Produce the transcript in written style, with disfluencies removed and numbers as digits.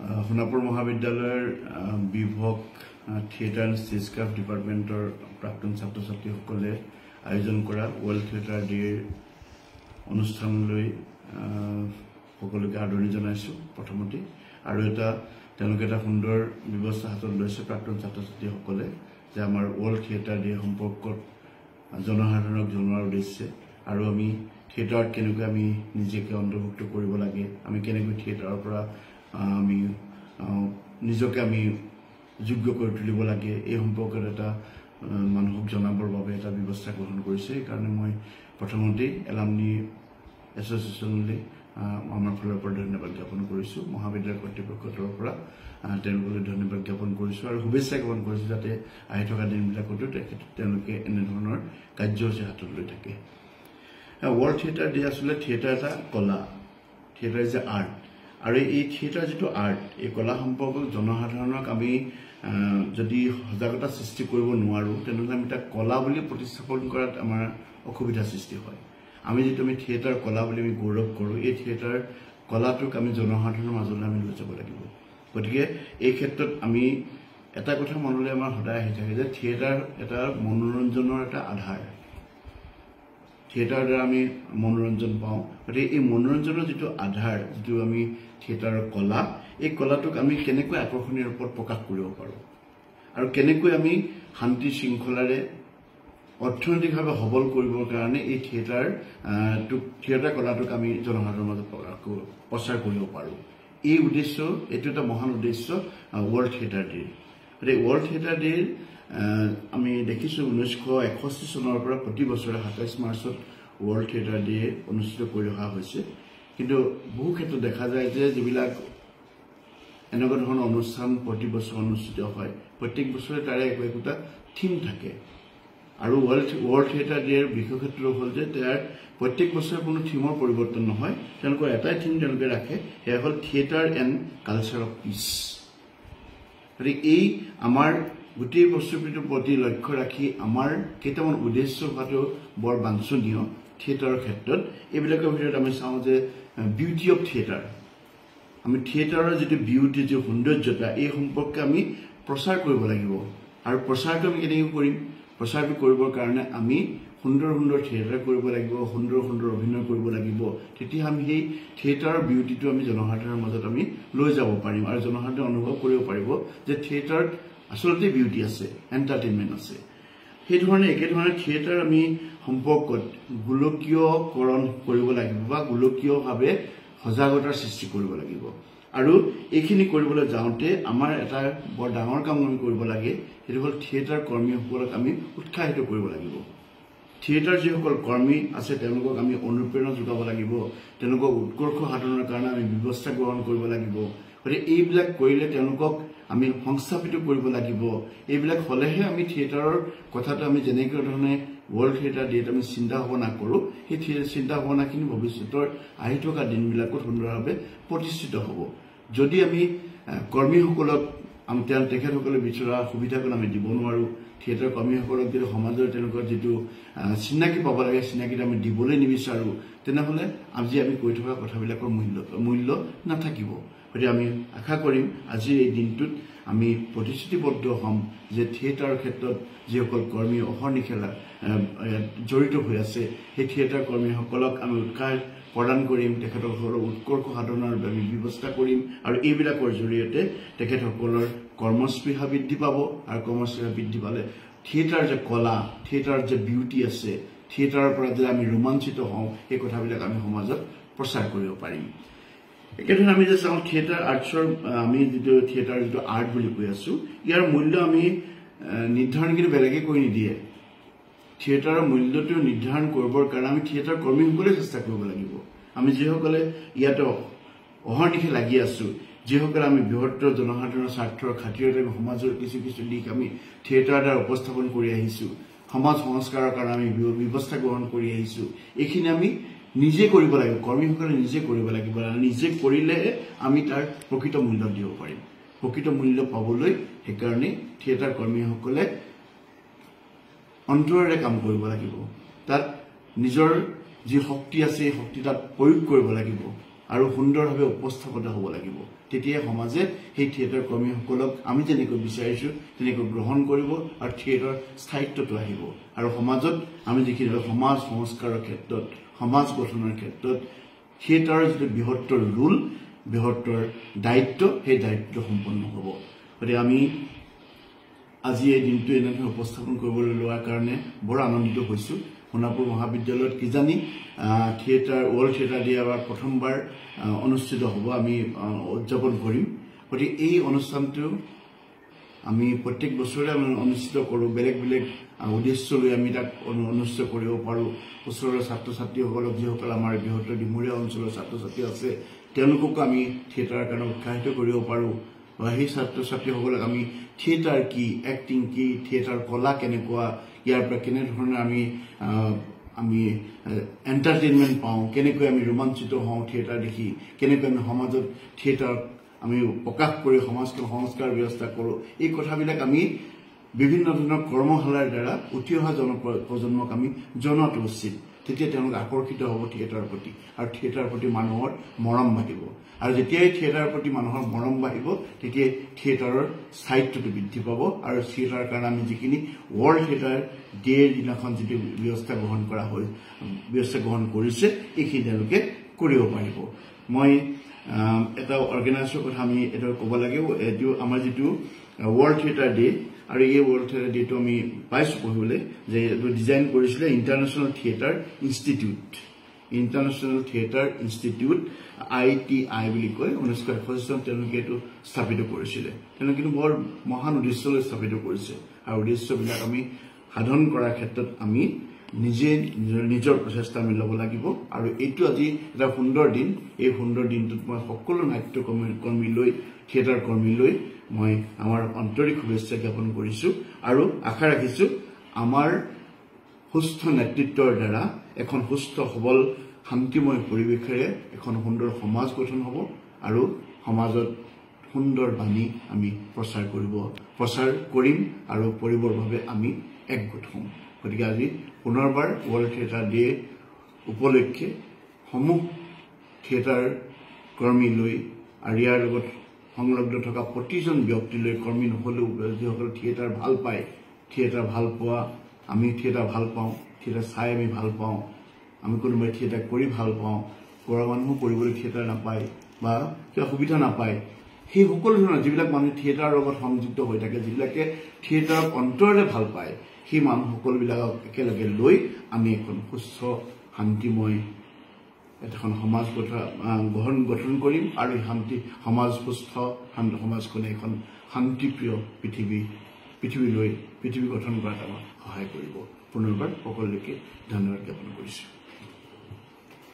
সোণাপুৰ মহাবিদ্যালয়ৰ বিভাগ theatre and ষ্টেজক্ৰাফ্ট ডিপাৰ্টমেণ্টৰ প্ৰাক্তন ছাত্ৰ ছাত্ৰীসকলে আয়োজন কৰা ৱৰ্ল্ড থিয়েটাৰ ডেৰ অনুষ্ঠানলৈ সকলোকে আদৰণি জনাইছোঁ প্ৰথমতে আৰু তেওঁলোকে এটা সুন্দৰ ব্যৱস্থা হাতত লৈছে প্ৰাক্তন ছাত্ৰ ছাত্ৰীসকলে যে আমাৰ ৱৰ্ল্ড থিয়েটাৰ ডে সম্পৰ্কত জনসাধাৰণক জনোৱাৰ উদ্দেশ্যে আৰু আমি থিয়েটাৰত কেনেকৈ আমি নিজকে অন্তৰ্ভুক্ত কৰিব লাগে আমি কেনেকৈ থিয়েটাৰৰ পৰা আমি নিজকে আমি যোগ্য কৰি তুলিব লাগে এই সম্পৰ্কত এটা মানুহক জনাবৰ বাবে এটা ব্যৱস্থা গ্ৰহণ কৰিছে সেইকাৰণে মই প্ৰথমতে এলামনি এছ'চিয়েশ্যনলৈ আমাৰ ফালৰ পৰা ধন্যবাদ জ্ঞাপন কৰিছোঁ মহাবিদ্যালয় কৰ্তৃপক্ষৰ তৰফৰ পৰা তেওঁলোকলৈ ধন্যবাদ জ্ঞাপন কৰিছোঁ আৰু শুভেচ্ছা জ্ঞাপন কৰিছোঁ যাতে আহি থকা দিনবিলাকতো তেওঁলোকে এনেধৰণৰ কাৰ্যসূচী হাতত লৈ থাকে ৱৰ্ল্ড থিয়েটাৰ ডে আচলতে থিয়েটাৰ এটা কলা থিয়েটাৰ ইজ এ আৰ্ট আৰু এই থিয়েটাৰ যিটো আৰ্ট এই কলা সম্পৰ্কত জনসাধাৰণক আমি যদি সজাগতা সৃষ্টি কৰিব নোৱাৰোঁ তেনেহ'লে আমি এটা কলা বুলি প্ৰতিস্থাপন কৰাত আমাৰ অসুবিধা সৃষ্টি হয় আমি যিটো আমি থিয়েটাৰ কলা বুলি আমি গৌৰৱ কৰোঁ এই থিয়েটাৰ কলাটোক আমি জনসাধাৰণৰ মাজলৈ আমি লৈ যাব লাগিব গতিকে এই ক্ষেত্ৰত আমি এটা কথা মনলৈ আমাৰ সদায় আহি থাকে যে থিয়েটাৰ এটা মনোৰঞ্জনৰ এটা আধাৰ থিয়েটাৰৰ দ্বাৰা আমি মনোৰঞ্জন পাওঁ গতিকে এই মনোৰঞ্জনৰ যিটো আধাৰ যিটো আমি থিয়েটাৰৰ কলা এই কলাটোক আমি কেনেকৈ আকৰ্ষণীয় ৰূপত প্ৰকাশ কৰিব পাৰোঁ আৰু কেনেকৈ আমি শান্তি শৃংখলাৰে অৰ্থনৈতিকভাৱে সবল কৰিবৰ কাৰণে এই থিয়েটাৰ কলাটোক আমি জনসাধাৰণৰ মাজত প্ৰচাৰ কৰিব পাৰোঁ এই উদ্দেশ্য এইটো এটা মহান উদ্দেশ্য ৱৰ্ল্ড থিয়েটাৰ ডে গতিকে ৱৰ্ল্ড থিয়েটাৰ ডে আমি দেখিছোঁ 1961 চনৰ পৰা প্ৰতি বছৰে 27 মাৰ্চত ৱৰ্ল্ড থিয়েটাৰ ডে অনুষ্ঠিত কৰি অহা হৈছে কিন্তু বহু ক্ষেত্ৰত দেখা যায় যে যিবিলাক এনেকুৱা ধৰণৰ অনুষ্ঠান প্ৰতি বছৰ অনুষ্ঠিত হয় প্ৰত্যেক বছৰে তাৰে একোটা থিম থাকে আৰু ৱৰ্ল্ড থিয়েটাৰ ডেৰ বিশেষত্ব হ'ল যে তাৰ প্ৰত্যেক বছৰে কোনো থিমৰ পৰিৱৰ্তন নহয় তেওঁলোকৰ এটাই থিম তেওঁলোকে ৰাখে সেয়া হ'ল theatre and culture of peace গতিকে এই আমাৰ গোটেই বস্তুটোৰ প্ৰতি লক্ষ্য ৰাখি আমাৰ কেইটামান উদ্দেশ্য হোৱাটো বৰ বাঞ্ছনীয় থিয়েটাৰৰ ক্ষেত্ৰত এইবিলাকৰ ভিতৰত আমি চাওঁ যে বিউটি অফ থিয়েটাৰ আমি থিয়েটাৰৰ যিটো বিউটি যিটো সৌন্দৰ্যতা এই সম্পৰ্কে আমি প্ৰচাৰ কৰিব লাগিব আৰু প্ৰচাৰটো আমি কেনেকৈ কৰিম প্ৰচাৰটো কৰিবৰ কাৰণে আমি সুন্দৰ সুন্দৰ থিয়েটাৰ কৰিব লাগিব সুন্দৰ সুন্দৰ অভিনয় কৰিব লাগিব তেতিয়া আমি সেই থিয়েটাৰৰ বিউটিটো আমি জনসাধাৰণৰ মাজত আমি লৈ যাব পাৰিম আৰু জনসাধাৰণে অনুভৱ কৰিব পাৰিব যে থিয়েটাৰত আচলতে বিউটি আছে এণ্টাৰটেইনমেণ্ট আছে সেইধৰণে একেধৰণে থিয়েটাৰ আমি সম্পৰ্কত গোলকীয়কৰণ কৰিব লাগিব বা গোলকীয়ভাৱে সজাগতাৰ সৃষ্টি কৰিব লাগিব আৰু এইখিনি কৰিবলৈ যাওঁতে আমাৰ এটা বৰ ডাঙৰ কাম আমি কৰিব লাগে সেইটো হ'ল থিয়েটাৰ কৰ্মীসকলক আমি উৎসাহিত কৰিব লাগিব থিয়েটাৰ যিসকল কৰ্মী আছে তেওঁলোকক আমি অনুপ্ৰেৰণা যোগাব লাগিব তেওঁলোকক উৎকৰ্ষ সাধনৰ কাৰণে আমি ব্যৱস্থা গ্ৰহণ কৰিব লাগিব গতিকে এইবিলাক কৰিলে তেওঁলোকক আমি সংস্থাপিত কৰিব লাগিব এইবিলাক হ'লেহে আমি থিয়েটাৰৰ কথাটো আমি যেনেকৈ ধৰণে ৱৰ্ল্ড থিয়েটাৰ ডেত আমি চিন্তা ভাৱনা কৰোঁ সেই চিন্তা ভাৱনাখিনি ভৱিষ্যতৰ আহি থকা দিনবিলাকত সুন্দৰভাৱে প্ৰতিষ্ঠিত হ'ব যদি আমি কৰ্মীসকলক আমি তেখেতসকলে বিচৰা সুবিধাকণ আমি দিব নোৱাৰোঁ থিয়েটাৰ কৰ্মীসকলক যদি সমাজৰ তেওঁলোকৰ যিটো চিনাকি পাব লাগে চিনাকিটো আমি দিবলৈ নিবিচাৰোঁ তেনেহ'লে আজি আমি কৈ থকা কথাবিলাকৰ মূল্য নাথাকিব গতিকে আমি আশা কৰিম আজিৰ এই দিনটোত আমি প্ৰতিশ্ৰুতিবদ্ধ হ'ম যে থিয়েটাৰৰ ক্ষেত্ৰত যিসকল কৰ্মী অহৰ্নিশে জড়িত হৈ আছে সেই থিয়েটাৰ কৰ্মীসকলক আমি উৎসাহ প্ৰদান কৰিম তেখেতসকলৰ উৎকৰ্ষ সাধনৰ আমি ব্যৱস্থা কৰিম আৰু এইবিলাকৰ জৰিয়তে তেখেতসকলৰ কৰ্মস্পৃহা বৃদ্ধি পাব আৰু কৰ্মস্পৃহা বৃদ্ধি পালে থিয়েটাৰ যে কলা থিয়েটাৰ যে বিউটি আছে থিয়েটাৰৰ পৰা যে আমি ৰোমাঞ্চিত হওঁ এই কথাবিলাক আমি সমাজত প্ৰচাৰ কৰিব পাৰিম একেধৰণে আমি যে চাওঁ থিয়েটাৰ আৰ্টছৰ আমি যিটো থিয়েটাৰ যিটো আৰ্ট বুলি কৈ আছোঁ ইয়াৰ মূল্য আমি নিৰ্ধাৰণ কিন্তু বেলেগে কৰি নিদিয়ে থিয়েটাৰৰ মূল্যটো নিৰ্ধাৰণ কৰিবৰ কাৰণে আমি থিয়েটাৰ কৰ্মীসকলে চেষ্টা কৰিব লাগিব আমি যিসকলে ইয়াত অহৰ্নিশে লাগি আছোঁ যিসকলে আমি বৃহত্তৰ জনসাধাৰণৰ স্বাৰ্থৰ খাতিৰতে সমাজৰ কিছু কিছু দিশ আমি থিয়েটাৰৰ দ্বাৰা উপস্থাপন কৰি আহিছোঁ সমাজ সংস্কাৰৰ কাৰণে আমি ব্যৱস্থা গ্ৰহণ কৰি আহিছোঁ এইখিনি আমি নিজে কৰিব লাগিব কৰ্মীসকলে নিজে কৰিব লাগিব নিজে কৰিলেহে আমি তাৰ প্ৰকৃত মূল্য দিব পাৰিম প্ৰকৃত মূল্য পাবলৈ সেইকাৰণে থিয়েটাৰ কৰ্মীসকলে অন্তৰেৰে কাম কৰিব লাগিব তাত নিজৰ যি শক্তি আছে সেই শক্তি তাত প্ৰয়োগ কৰিব লাগিব আৰু সুন্দৰভাৱে উপস্থাপিত হ'ব লাগিব তেতিয়া সমাজে সেই থিয়েটাৰ কৰ্মীসকলক আমি যেনেকৈ বিচাৰিছো তেনেকৈ গ্ৰহণ কৰিব আৰু থিয়েটাৰ স্থায়িত্বটো আহিব আৰু সমাজত আমি যিখিনি সমাজ সংস্কাৰৰ ক্ষেত্ৰত সমাজ গঠনৰ ক্ষেত্ৰত থিয়েটাৰৰ যিটো বৃহত্তৰ ৰোল বৃহত্তৰ দায়িত্ব সেই দায়িত্ব সম্পন্ন হ'ব গতিকে আমি আজি এই দিনটো এনেধৰণে উপস্থাপন কৰিবলৈ লোৱাৰ কাৰণে বৰ আনন্দিত হৈছোঁ সোণাপুৰ মহাবিদ্যালয়ত কিজানি থিয়েটাৰ ৱৰ্ল্ড থিয়েটাৰ ডে এবাৰ প্ৰথমবাৰ অনুষ্ঠিত হ'ব আমি উদযাপন কৰিম গতিকে এই অনুষ্ঠানটো আমি প্ৰত্যেক বছৰে আমি অনুষ্ঠিত কৰোঁ বেলেগ বেলেগ উদ্দেশ্য লৈ আমি তাক অনুষ্ঠিত কৰিব পাৰোঁ ওচৰৰ ছাত্ৰ ছাত্ৰীসকলক যিসকল আমাৰ বৃহত্তৰ ডিমৰীয়া অঞ্চলৰ ছাত্ৰ ছাত্ৰী আছে তেওঁলোককো আমি থিয়েটাৰৰ কাৰণে উৎসাহিত কৰিব পাৰোঁ সেই ছাত্ৰ ছাত্ৰীসকলক আমি থিয়েটাৰ কি এক্টিং কি থিয়েটাৰ কলা কেনেকুৱা ইয়াৰ পৰা কেনেধৰণে আমি এণ্টাৰটেইনমেণ্ট পাওঁ কেনেকৈ আমি ৰোমাঞ্চিত হওঁ থিয়েটাৰ দেখি কেনেকৈ আমি সমাজত থিয়েটাৰ আমি প্ৰকাশ কৰি সমাজখন সংস্কাৰ ব্যৱস্থা কৰোঁ এই কথাবিলাক আমি বিভিন্ন ধৰণৰ কৰ্মশালাৰ দ্বাৰা উঠি অহা প্ৰজন্মক আমি জনোৱাটো উচিত তেতিয়া তেওঁলোক আকৰ্ষিত হ'ব থিয়েটাৰৰ প্ৰতি আৰু থিয়েটাৰৰ প্ৰতি মানুহৰ মৰম বাঢ়িব আৰু যেতিয়াই থিয়েটাৰৰ প্ৰতি মানুহৰ মৰম বাঢ়িব তেতিয়াই থিয়েটাৰৰ স্থায়িত্বটো বৃদ্ধি পাব আৰু থিয়েটাৰৰ কাৰণে আমি যিখিনি ৱৰ্ল্ড থিয়েটাৰ ডেৰ দিনাখন যিটো ব্যৱস্থা গ্ৰহণ কৰিছে এইখিনি তেওঁলোকে কৰিব পাৰিব মই এটা অৰ্গেনাইজৰ কথা আমি এটা ক'ব লাগে এইটো আমাৰ যিটো ৱৰ্ল্ড থিয়েটাৰ ডে আৰু এই ৱৰ্ল্ড থিয়েটাৰ ডেটো আমি পাইছোঁ পঢ়িবলৈ যে এইটো ডিজাইন কৰিছিলে ইণ্টাৰনেশ্যনেল থিয়েটাৰ ইনষ্টিটিউট ITI বুলি কয় 1961 চনত তেওঁলোকে এইটো স্থাপিত কৰিছিলে তেওঁলোকে কিন্তু বৰ মহান উদ্দেশ্যলৈ স্থাপিত কৰিছে আৰু উদ্দেশ্যবিলাক আমি সাধন কৰাৰ ক্ষেত্ৰত আমি নিজে নিজৰ প্ৰচেষ্টা আমি ল'ব লাগিব আৰু এইটো আজি এটা সুন্দৰ দিন এই সুন্দৰ দিনটোত মই সকলো নাট্য কৰ্মী লৈ থিয়েটাৰ কৰ্মী লৈ মই আমাৰ আন্তৰিক শুভেচ্ছা জ্ঞাপন কৰিছোঁ আৰু আশা ৰাখিছোঁ আমাৰ সুস্থ নেতৃত্বৰ দ্বাৰা এখন সুস্থ সবল শান্তিময় পৰিৱেশেৰে এখন সুন্দৰ সমাজ গঠন হ'ব আৰু সমাজত সুন্দৰ বাণী আমি প্ৰচাৰ কৰিম আৰু পৰিৱৰ্তনভাৱে আমি একগোট হ'ম গতিকে আজি পুনৰবাৰ ৱৰ্ল্ড থিয়েটাৰ ডে উপলক্ষে সমূহ থিয়েটাৰ কৰ্মী লৈ আৰু ইয়াৰ লগত সংলগ্ন থকা প্ৰতিজন ব্যক্তিলৈ কৰ্মী নহ'লেও যিসকল থিয়েটাৰ ভাল পায় থিয়েটাৰ ভাল পোৱা আমি থিয়েটাৰ ভাল পাওঁ থিয়েটাৰ চাই আমি ভাল পাওঁ আমি কোনোবাই থিয়েটাৰ কৰি ভাল পাওঁ কৰা মানুহো কৰিবলৈ থিয়েটাৰ নাপায় বা কিবা সুবিধা নাপায় সেই সকলো ধৰণৰ যিবিলাক মানুহ থিয়েটাৰৰ লগত সংযুক্ত হৈ থাকে যিবিলাকে থিয়েটাৰক অন্তৰেৰে ভাল পায় সেই মানুহ সকলোবিলাকক একেলগে লৈ আমি এখন সুস্থ শান্তিময় এখন সমাজ গঠন কৰিম আৰু সমাজ সুস্থ সমাজখনে এখন শান্তিপ্ৰিয় পৃথিৱী গঠন কৰাত আমাক সহায় কৰিব পুনৰবাৰ সকলোকে ধন্যবাদ জ্ঞাপন কৰিছোঁ